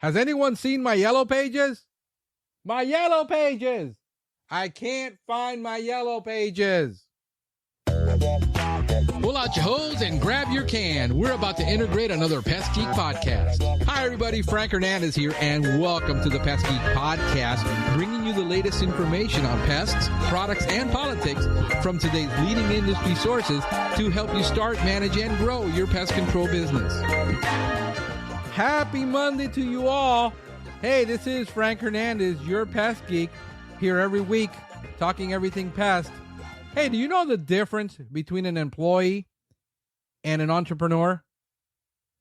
Has anyone seen my yellow pages? My yellow pages! I can't find my yellow pages. Pull out your hose and grab your can. We're about to integrate another Pest Geek podcast. Hi, everybody. Frank Hernandez here, and welcome to the Pest Geek podcast, bringing you the latest information on pests, products, and politics from today's leading industry sources to help you start, manage, and grow your pest control business. Happy Monday to you all. Hey, this is Frank Hernandez, your Pest Geek, here every week, talking everything pest. Hey, do you know the difference between an employee and an entrepreneur?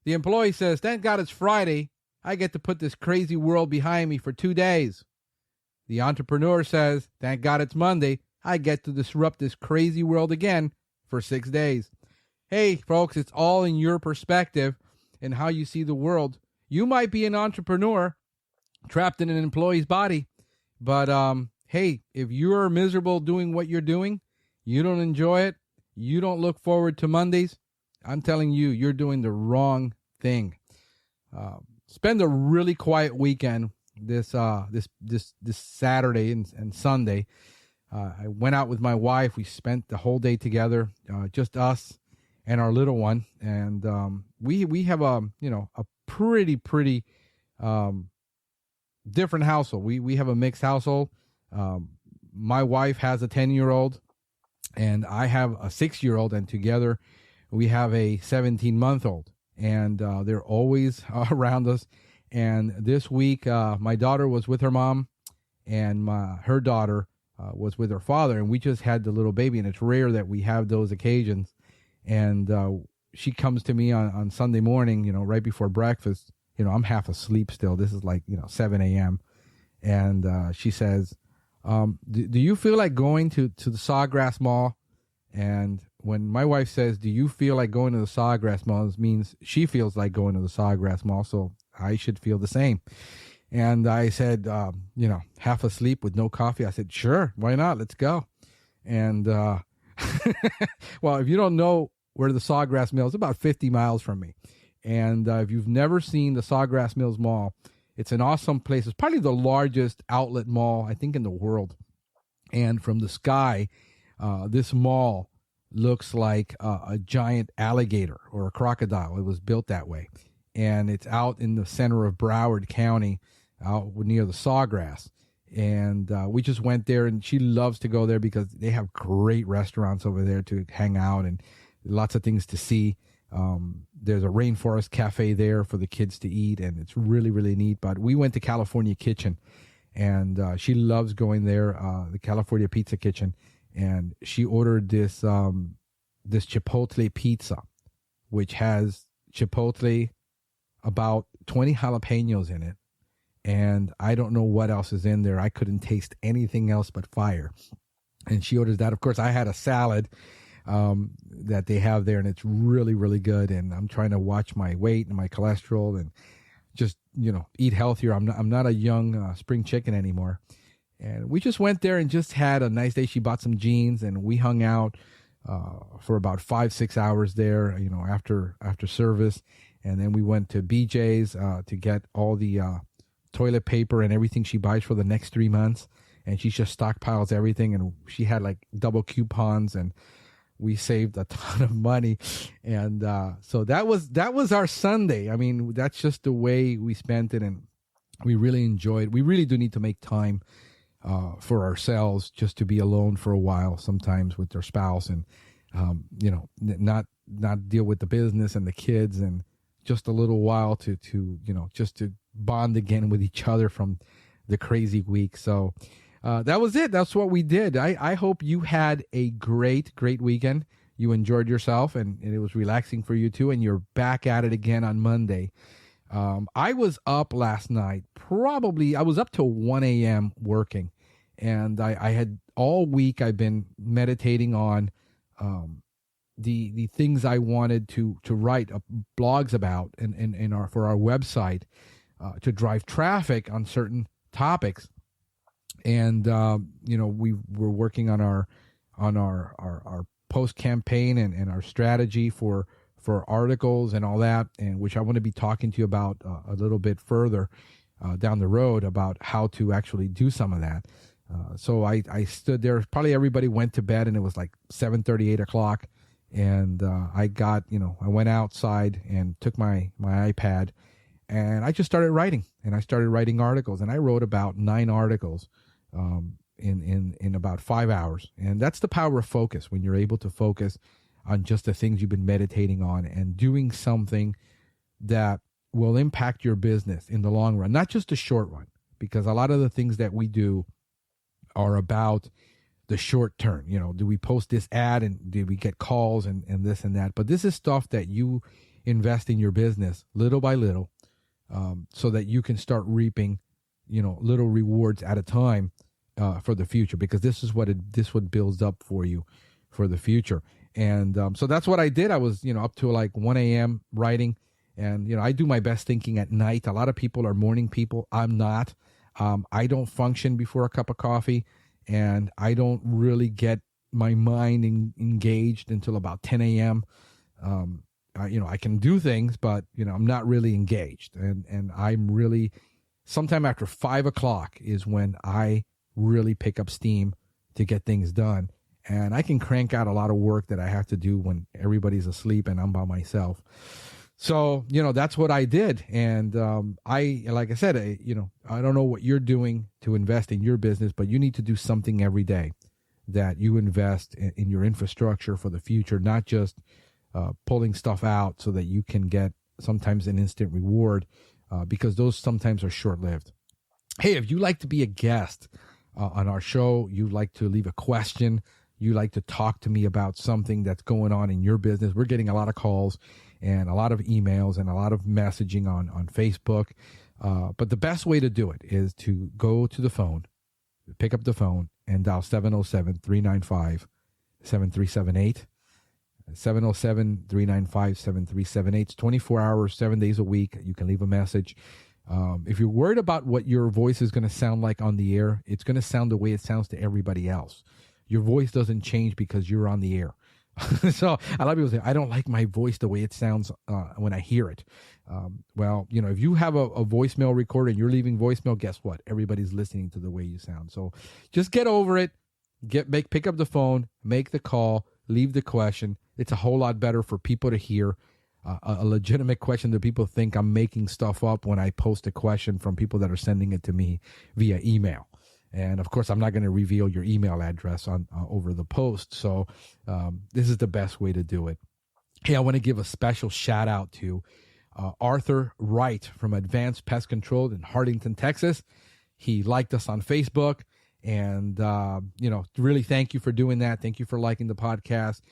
The employee says, thank God it's Friday. I get to put this crazy world behind me for 2 days. The entrepreneur says, thank God it's Monday. I get to disrupt this crazy world again for 6 days. Hey, folks, it's all in your perspective and how you see the world. You might be an entrepreneur trapped in an employee's body, but hey, if you're miserable doing what you're doing, you don't enjoy it, you don't look forward to Mondays, I'm telling you, you're doing the wrong thing. Spend a really quiet weekend this Saturday and Sunday. I went out with my wife. We spent the whole day together, just us and our little one, and we have a pretty different household. We have a mixed household. My wife has a 10-year-old, and I have a 6-year-old, and together we have a 17-month-old, and they're always around us. And this week, my daughter was with her mom, and her daughter was with her father, and we just had the little baby, and it's rare that we have those occasions. And she comes to me on Sunday morning, right before breakfast. I'm half asleep still. This is like, 7 a.m. And she says, do you feel like going to the Sawgrass Mall? And when my wife says, do you feel like going to the Sawgrass Mall, it means she feels like going to the Sawgrass Mall. So I should feel the same. And I said, half asleep with no coffee. I said, sure, why not? Let's go. And well, if you don't know where the Sawgrass Mill is, about 50 miles from me. And if you've never seen the Sawgrass Mills Mall, it's an awesome place. It's probably the largest outlet mall, I think, in the world. And from the sky, this mall looks like a giant alligator or a crocodile. It was built that way. And it's out in the center of Broward County, out near the Sawgrass. And we just went there, and she loves to go there because they have great restaurants over there to hang out and lots of things to see. There's a rainforest cafe there for the kids to eat, and it's really, really neat. But we went to California Kitchen, and she loves going there, the California Pizza Kitchen, and she ordered this Chipotle pizza, which has Chipotle, about 20 jalapenos in it, and I don't know what else is in there. I couldn't taste anything else but fire. And she orders that. Of course, I had a salad that they have there, and it's really, really good. And I'm trying to watch my weight and my cholesterol and just, eat healthier. I'm not a young spring chicken anymore. And we just went there and just had a nice day. She bought some jeans, and we hung out for about 5-6 hours there, after service. And then we went to BJ's to get all the toilet paper and everything she buys for the next 3 months. And she just stockpiles everything. And she had like double coupons, and we saved a ton of money. And so that was our Sunday. I mean, that's just the way we spent it. And we really enjoyed. We really do need to make time for ourselves, just to be alone for a while sometimes with our spouse, and not deal with the business and the kids, and just a little while to just to bond again with each other from the crazy week. So that was it. That's what we did. I hope you had a great weekend. You enjoyed yourself, and it was relaxing for you too, and you're back at it again on Monday. I was up last night. I was up till 1 a.m. working, and I had all week I've been meditating on the things I wanted to write blogs about and for our website to drive traffic on certain topics. And we were working on our post campaign and our strategy for for articles and all that, and which I want to be talking to you about a little bit further down the road about how to actually do some of that. So I stood there. Probably everybody went to bed, and it was like 7:30, 8 o'clock. And I went outside and took my iPad, and I just started writing. And I started writing articles, and I wrote about 9 articles in about 5 hours. And that's the power of focus, when you're able to focus on just the things you've been meditating on and doing something that will impact your business in the long run, not just the short run, because a lot of the things that we do are about the short term. Do we post this ad and do we get calls and this and that? But this is stuff that you invest in your business little by little, so that you can start reaping, little rewards at a time for the future, because this is what builds up for you for the future. And so that's what I did. I was, up to like 1 a.m. writing. And, I do my best thinking at night. A lot of people are morning people. I'm not. I don't function before a cup of coffee, and I don't really get my mind engaged until about 10 a.m. I can do things, but, I'm not really engaged. And I'm really, sometime after 5 o'clock is when I really pick up steam to get things done. And I can crank out a lot of work that I have to do when everybody's asleep and I'm by myself. So, that's what I did. And like I said, I don't know what you're doing to invest in your business, but you need to do something every day that you invest in your infrastructure for the future, not just pulling stuff out so that you can get sometimes an instant reward, because those sometimes are short-lived. Hey, if you like to be a guest on our show, you like to leave a question, you like to talk to me about something that's going on in your business, we're getting a lot of calls and a lot of emails and a lot of messaging on Facebook. But the best way to do it is to go to the phone, pick up the phone, and dial 707-395-7378. 707-395-7378. It's 24 hours, 7 days a week. You can leave a message. If you're worried about what your voice is going to sound like on the air, it's going to sound the way it sounds to everybody else. Your voice doesn't change because you're on the air. So a lot of people say, I don't like my voice the way it sounds when I hear it. Well, if you have a voicemail recorder and you're leaving voicemail, guess what? Everybody's listening to the way you sound. So just get over it. Pick up the phone, make the call, leave the question. It's a whole lot better for people to hear a legitimate question that people think I'm making stuff up when I post a question from people that are sending it to me via email. And of course, I'm not going to reveal your email address on over the post. So this is the best way to do it. Hey, I want to give a special shout out to Arthur Wright from Advanced Pest Control in Hartington, Texas. He liked us on Facebook, and really thank you for doing that. Thank you for liking the podcast.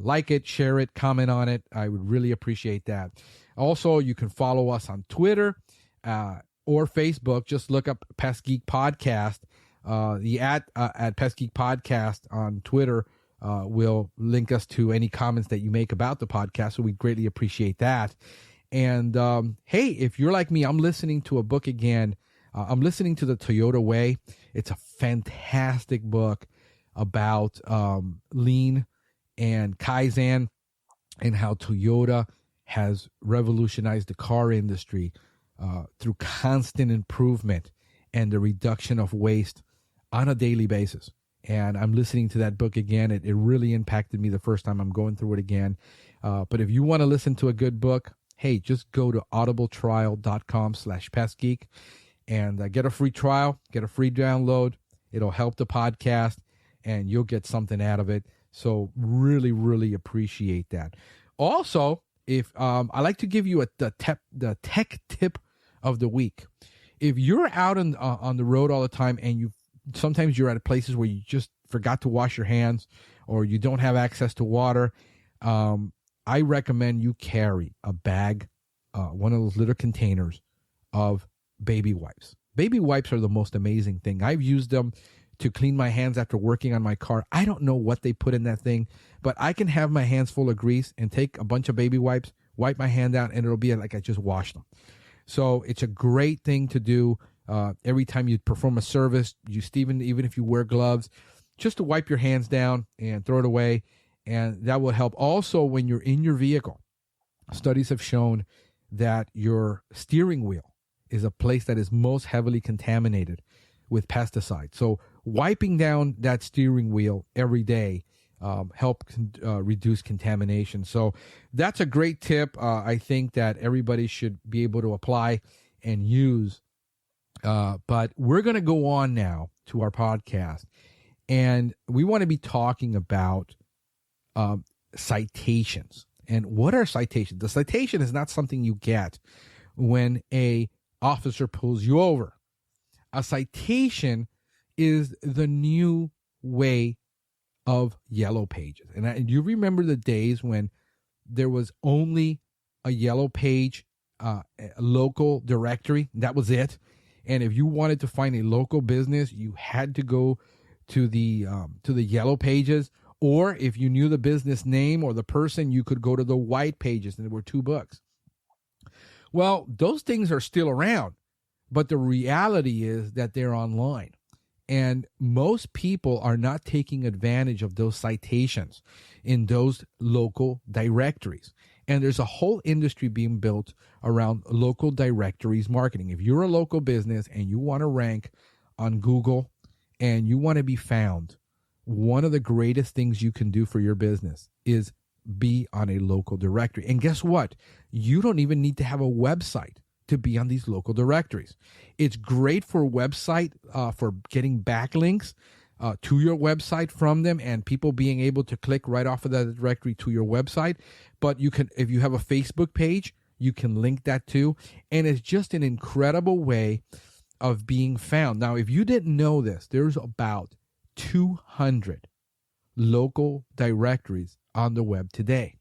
Like it, share it, comment on it. I would really appreciate that. Also, you can follow us on Twitter or Facebook. Just look up Pest Geek Podcast. The at Pest Geek Podcast on Twitter will link us to any comments that you make about the podcast. So we greatly appreciate that. And hey, if you're like me, I'm listening to a book again. I'm listening to The Toyota Way. It's a fantastic book about lean and Kaizen, and how Toyota has revolutionized the car industry through constant improvement and the reduction of waste on a daily basis. And I'm listening to that book again. It really impacted me the first time. I'm going through it again. But if you want to listen to a good book, hey, just go to audibletrial.com/pestgeek and get a free trial, get a free download. It'll help the podcast and you'll get something out of it. So really, really appreciate that. Also, if I like to give you the tech tip of the week. If you're out on the road all the time and sometimes you're at places where you just forgot to wash your hands or you don't have access to water, I recommend you carry a bag, one of those little containers of baby wipes. Baby wipes are the most amazing thing. I've used them to clean my hands after working on my car. I don't know what they put in that thing, but I can have my hands full of grease and take a bunch of baby wipes, wipe my hand out, and it'll be like I just washed them. So it's a great thing to do every time you perform a service. Even if you wear gloves, just to wipe your hands down and throw it away, and that will help. Also, when you're in your vehicle, Studies have shown that your steering wheel is a place that is most heavily contaminated with pesticides. So wiping down that steering wheel every day help reduce contamination. So that's a great tip. I think that everybody should be able to apply and use. But we're going to go on now to our podcast, and we want to be talking about citations. And what are citations? The citation is not something you get when a officer pulls you over. A citation is the new way of yellow pages. And you remember the days when there was only a yellow page, a local directory. That was it. And if you wanted to find a local business, you had to go to the yellow pages. Or if you knew the business name or the person, you could go to the white pages, and there were 2 books. Well, those things are still around, but the reality is that they're online. And most people are not taking advantage of those citations in those local directories. And there's a whole industry being built around local directories marketing. If you're a local business and you want to rank on Google and you want to be found, one of the greatest things you can do for your business is be on a local directory. And guess what? You don't even need to have a website to be on these local directories. It's great for website, for getting backlinks to your website from them and people being able to click right off of that directory to your website. But you can, if you have a Facebook page, you can link that too. And it's just an incredible way of being found. Now, if you didn't know this, there's about 200 local directories on the web today.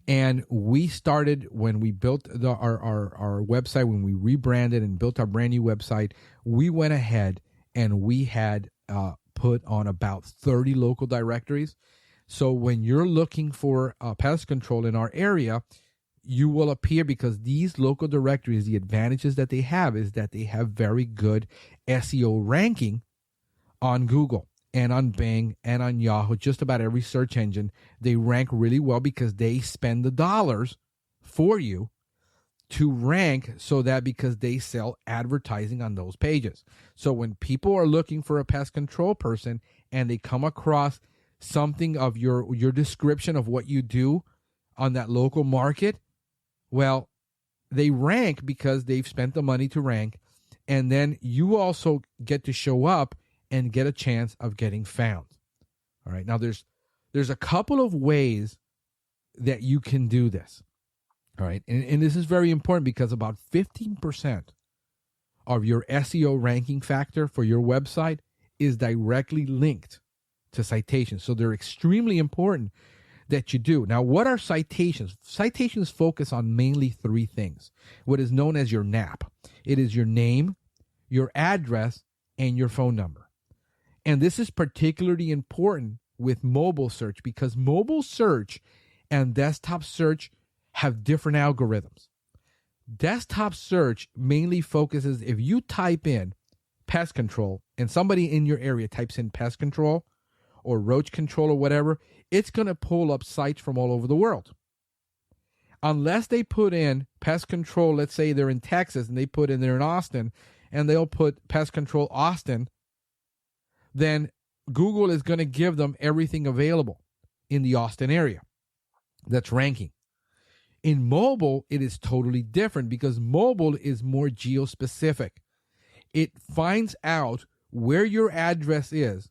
And we started when we built our website, when we rebranded and built our brand new website, we went ahead and we had put on about 30 local directories. So when you're looking for pest control in our area, you will appear because these local directories, the advantages that they have is that they have very good SEO ranking on Google and on Bing and on Yahoo, just about every search engine. They rank really well because they spend the dollars for you to rank, so that because they sell advertising on those pages. So when people are looking for a pest control person and they come across something of your description of what you do on that local market, well, they rank because they've spent the money to rank. And then you also get to show up and get a chance of getting found. All right. Now there's a couple of ways that you can do this. All right. And this is very important because about 15% of your SEO ranking factor for your website is directly linked to citations. So they're extremely important that you do. Now, what are citations? Citations focus on mainly 3 things. What is known as your NAP. It is your name, your address, and your phone number. And this is particularly important with mobile search because mobile search and desktop search have different algorithms. Desktop search mainly focuses, if you type in pest control and somebody in your area types in pest control or roach control or whatever, it's going to pull up sites from all over the world. Unless they put in pest control, let's say they're in Texas and they're in Austin, and they'll put pest control Austin, then Google is going to give them everything available in the Austin area that's ranking. In mobile, it is totally different because mobile is more geo-specific. It finds out where your address is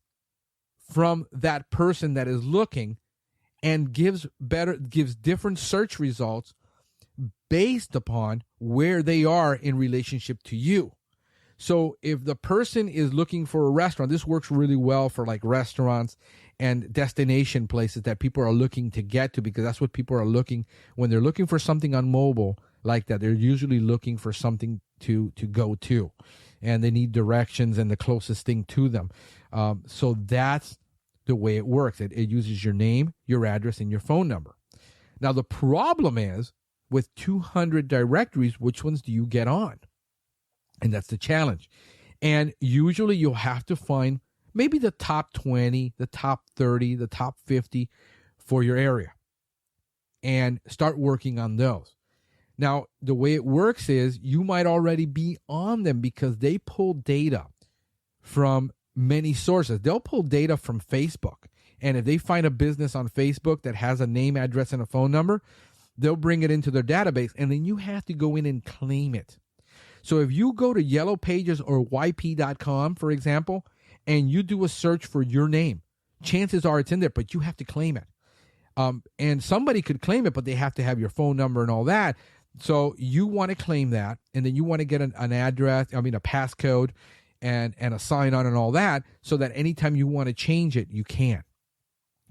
from that person that is looking and gives different search results based upon where they are in relationship to you. So if the person is looking for a restaurant, this works really well for like restaurants and destination places that people are looking to get to, because that's what people are looking when they're looking for something on mobile like that. They're usually looking for something to go to, and they need directions and the closest thing to them. So that's the way it works. It uses your name, your address, and your phone number. Now, the problem is with 200 directories, which ones do you get on? And that's the challenge. And usually you'll have to find maybe the top 20, the top 30, the top 50 for your area. and start working on those. Now, the way it works is you might already be on them because they pull data from many sources. They'll pull data from Facebook. And if they find a business on Facebook that has a name, address, and a phone number, they'll bring it into their database, and then you have to go in and claim it. So if you go to Yellow Pages or YP.com, for example, and you do a search for your name, chances are it's in there, but you have to claim it. And somebody could claim it, but they have to have your phone number and all that. So you want to claim that, and then you want to get an address, a passcode, and a sign-on and all that, so that anytime you want to change it, you can.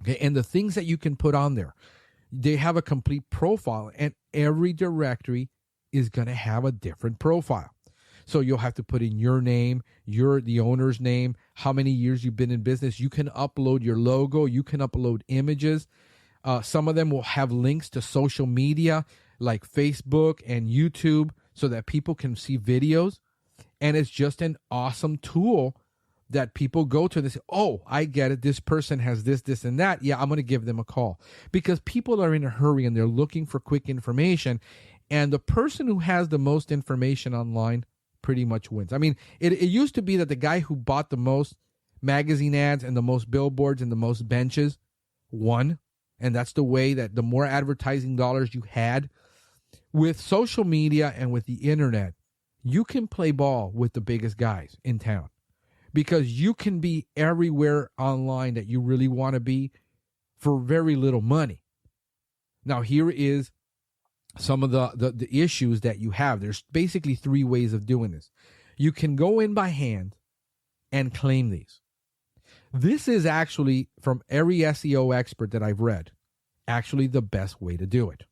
Okay, and the things that you can put on there, they have a complete profile, and every directory is going to have a different profile. So you'll have to put in your name, the owner's name, how many years you've been in business. You can upload your logo. You can upload images. Some of them will have links to social media like Facebook and YouTube so that people can see videos. And it's just an awesome tool that people go to and they say, oh, I get it. This person has this, this, and that. Yeah, I'm going to give them a call. Because people are in a hurry and they're looking for quick information. And the person who has the most information online pretty much wins. It used to be that the guy who bought the most magazine ads and the most billboards and the most benches won. And that's the way that the more advertising dollars you had. With social media and with the internet, you can play ball with the biggest guys in town. Because you can be everywhere online that you really want to be for very little money. Now, here is some of the issues that you have. There's basically 3 ways of doing this. You can go in by hand and claim these. This is actually, from every SEO expert that I've read, actually the best way to do it.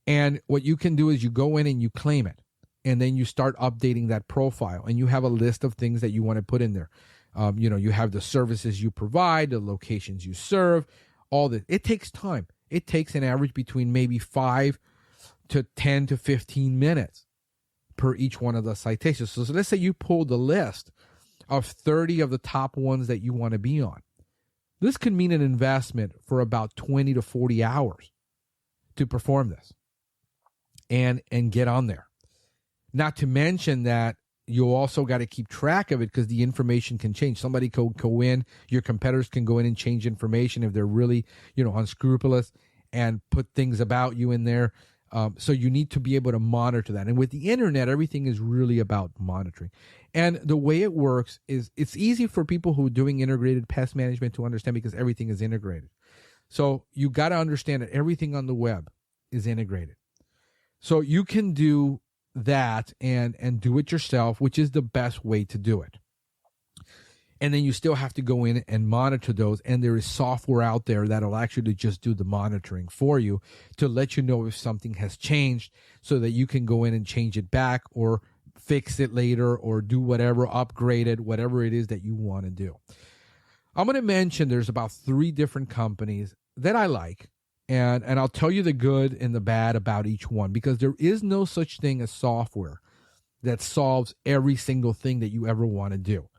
And what you can do is you go in and you claim it. And then you start updating that profile, and you have a list of things that you want to put in there. You have the services you provide, the locations you serve, all this. It takes time. It takes an average between maybe 5 to 10 to 15 minutes per each one of the citations. So let's say you pull the list of 30 of the top ones that you want to be on. This could mean an investment for about 20 to 40 hours to perform this and get on there. Not to mention that you also got to keep track of it because the information can change. Somebody could go in, your competitors can go in and change information if they're really, unscrupulous and put things about you in there. So you need to be able to monitor that. And with the internet, everything is really about monitoring. And the way it works is it's easy for people who are doing integrated pest management to understand because everything is integrated. So you got to understand that everything on the web is integrated. So you can do that and do it yourself, which is the best way to do it. And then you still have to go in and monitor those. And there is software out there that'll actually just do the monitoring for you to let you know if something has changed so that you can go in and change it back or fix it later or do whatever, upgrade it, whatever it is that you want to do. I'm going to mention there's about 3 different companies that I like. And I'll tell you the good and the bad about each one because there is no such thing as software that solves every single thing that you ever want to do.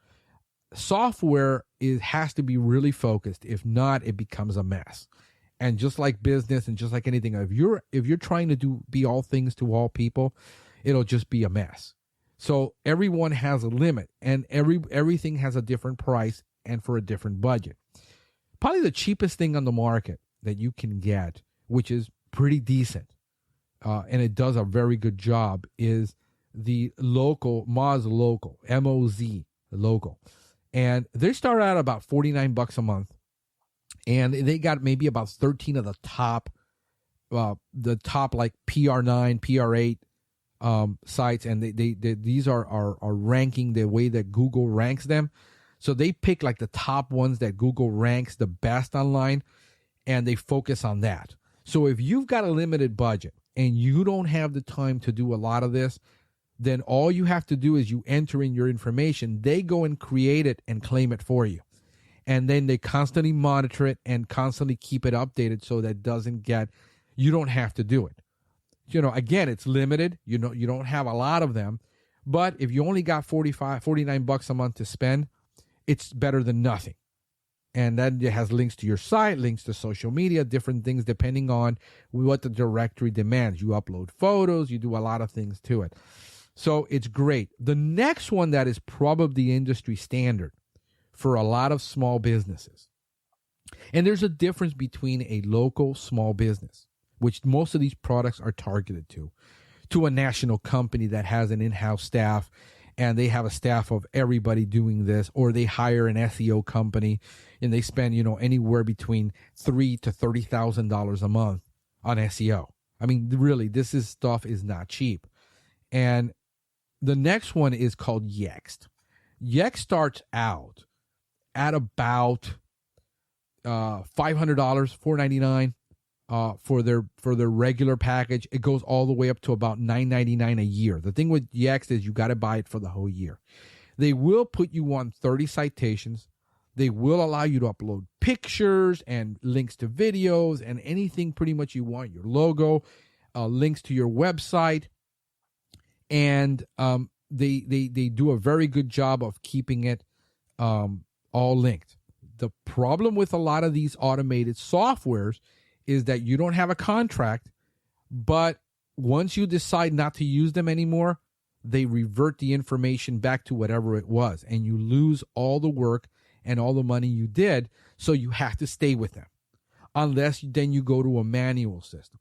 Software has to be really focused. If not, it becomes a mess. And just like business and just like anything, if you're trying to be all things to all people, it'll just be a mess. So everyone has a limit, and everything has a different price and for a different budget. Probably the cheapest thing on the market that you can get, which is pretty decent, and it does a very good job, is the local Moz Local, MOZ Local. And they start out about $49 a month, and they got maybe about 13 of the top like PR9, PR8 sites, and they these are ranking the way that Google ranks them. So they pick like the top ones that Google ranks the best online, and they focus on that. So if you've got a limited budget and you don't have the time to do a lot of this, then all you have to do is you enter in your information. They go and create it and claim it for you. And then they constantly monitor it and constantly keep it updated so that you don't have to do it. Again, it's limited. You don't have a lot of them. But if you only got $49 a month to spend, it's better than nothing. And then it has links to your site, links to social media, different things depending on what the directory demands. You upload photos, you do a lot of things to it. So it's great. The next one that is probably the industry standard for a lot of small businesses. And there's a difference between a local small business, which most of these products are targeted to a national company that has an in-house staff and they have a staff of everybody doing this, or they hire an SEO company and they spend, anywhere between $3,000 to $30,000 a month on SEO. I mean, really, stuff is not cheap. And the next one is called Yext. Yext starts out at about $500, $499 for their regular package. It goes all the way up to about $999 a year. The thing with Yext is you got to buy it for the whole year. They will put you on 30 citations. They will allow you to upload pictures and links to videos and anything pretty much you want. Your logo, links to your website, and they do a very good job of keeping it all linked. The problem with a lot of these automated softwares is that you don't have a contract, but once you decide not to use them anymore, they revert the information back to whatever it was, and you lose all the work and all the money you did, so you have to stay with them, unless then you go to a manual system.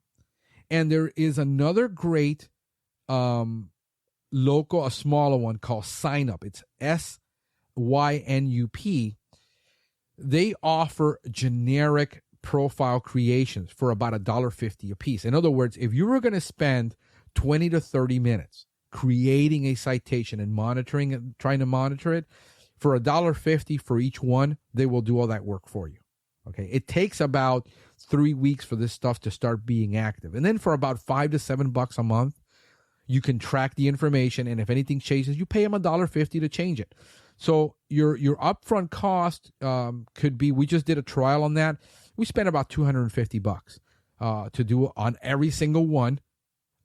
And there is another great local, a smaller one called SyNup. It's SYNUP. They offer generic profile creations for about $1.50 a piece. In other words, if you were going to spend 20 to 30 minutes creating a citation and monitoring it, trying to monitor it, for $1.50 for each one, they will do all that work for you. Okay. It takes about 3 weeks for this stuff to start being active. And then for about $5 to $7 a month, you can track the information. And if anything changes, you pay them $1.50 to change it. So your upfront cost could be, we just did a trial on that. We spent about $250 to do on every single one,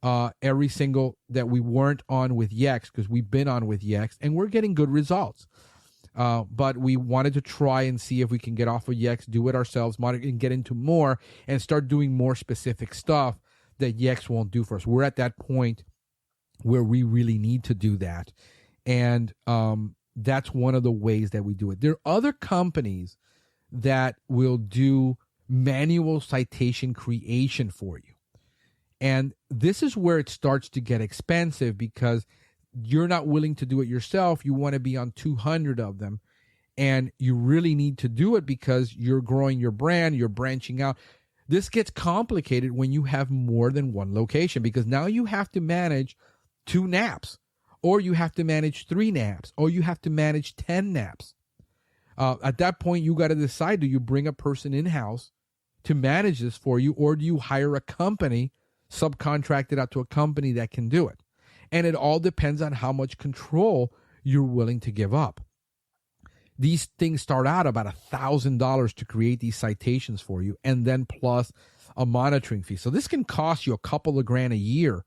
every single that we weren't on with Yext, because we've been on with Yext and we're getting good results. But we wanted to try and see if we can get off of Yext, do it ourselves, and get into more and start doing more specific stuff that Yext won't do for us. We're at that point where we really need to do that. And that's one of the ways that we do it. There are other companies that will do manual citation creation for you. And this is where it starts to get expensive, because you're not willing to do it yourself. You want to be on 200 of them, and you really need to do it because you're growing your brand, you're branching out. This gets complicated when you have more than one location, because now you have to manage 2 NAPs, or you have to manage 3 NAPs, or you have to manage 10 NAPs. At that point, you got to decide, do you bring a person in-house to manage this for you, or do you hire a company, subcontract it out to a company that can do it? And it all depends on how much control you're willing to give up. These things start out about $1,000 to create these citations for you, and then plus a monitoring fee. So this can cost you a couple of grand a year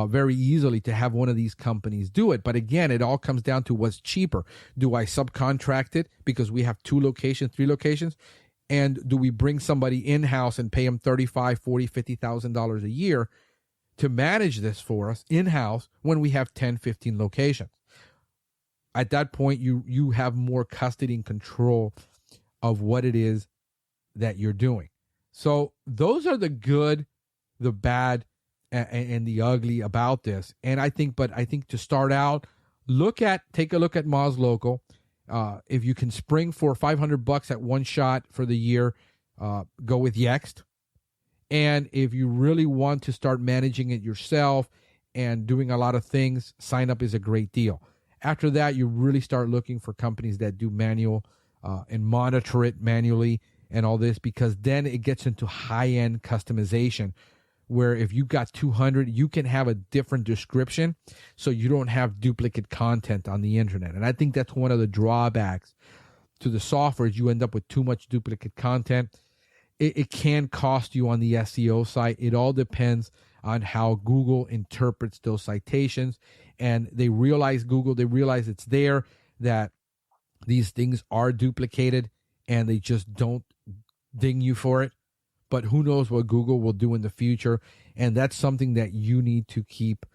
very easily to have one of these companies do it. But again, it all comes down to what's cheaper. Do I subcontract it because we have 2 locations, 3 locations? And do we bring somebody in-house and pay them $35,000, $40,000, $50,000 a year to manage this for us in-house when we have 10, 15 locations? At that point, you have more custody and control of what it is that you're doing. So those are the good, the bad, and the ugly about this. And I think to start out, take a look at Moz Local. If you can spring for $500 at one shot for the year, go with Yext. And if you really want to start managing it yourself and doing a lot of things, SyNup is a great deal. After that, you really start looking for companies that do manual and monitor it manually and all this, because then it gets into high-end customization, where if you got 200, you can have a different description so you don't have duplicate content on the internet. And I think that's one of the drawbacks to the software, is you end up with too much duplicate content. It can cost you on the SEO site. It all depends on how Google interprets those citations. And they realize it's there, that these things are duplicated, and they just don't ding you for it. But who knows what Google will do in the future. And that's something that you need to keep,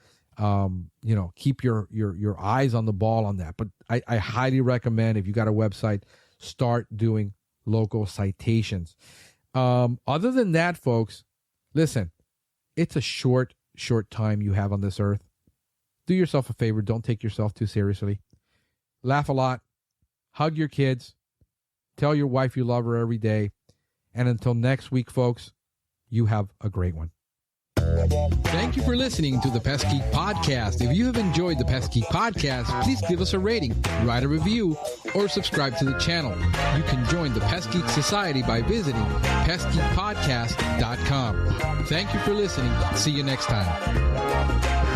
keep your eyes on the ball on that. But I highly recommend, if you got a website, start doing local citations. Other than that, folks, listen, it's a short time you have on this earth. Do yourself a favor. Don't take yourself too seriously. Laugh a lot. Hug your kids. Tell your wife you love her every day. And until next week, folks, you have a great one. Thank you for listening to the Pest Geek Podcast. If you have enjoyed the Pest Geek Podcast, please give us a rating, write a review, or subscribe to the channel. You can join the Pest Geek Society by visiting pestgeekpodcast.com. Thank you for listening. See you next time.